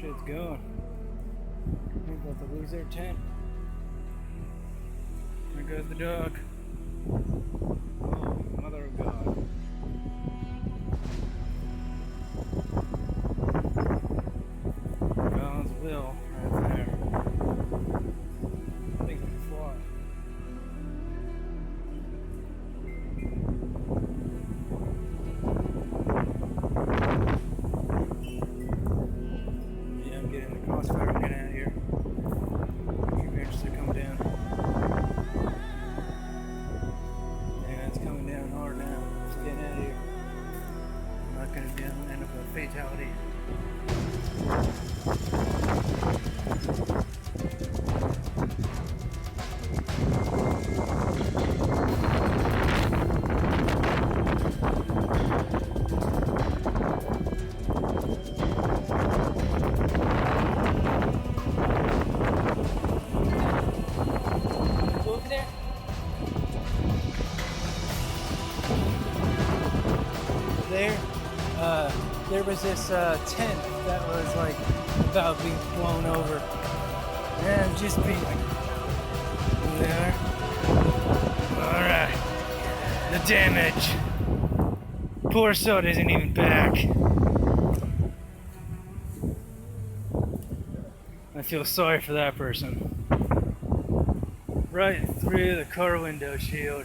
Shit's going. We're about to lose their tent. There goes the dog. Oh, mother of God. God's will right there. I think I can fly. Yeah, I'm getting the crossfire. I'm getting out of here. Trigger's are coming down. Yeah, it's coming down hard now. It's getting out of here. I'm not going to end up with a fatality. Over there. There was this tent that was like about being blown over, and just being like, there. All right, the damage. Poor soul isn't even back. I feel sorry for that person. Right through the car window shield.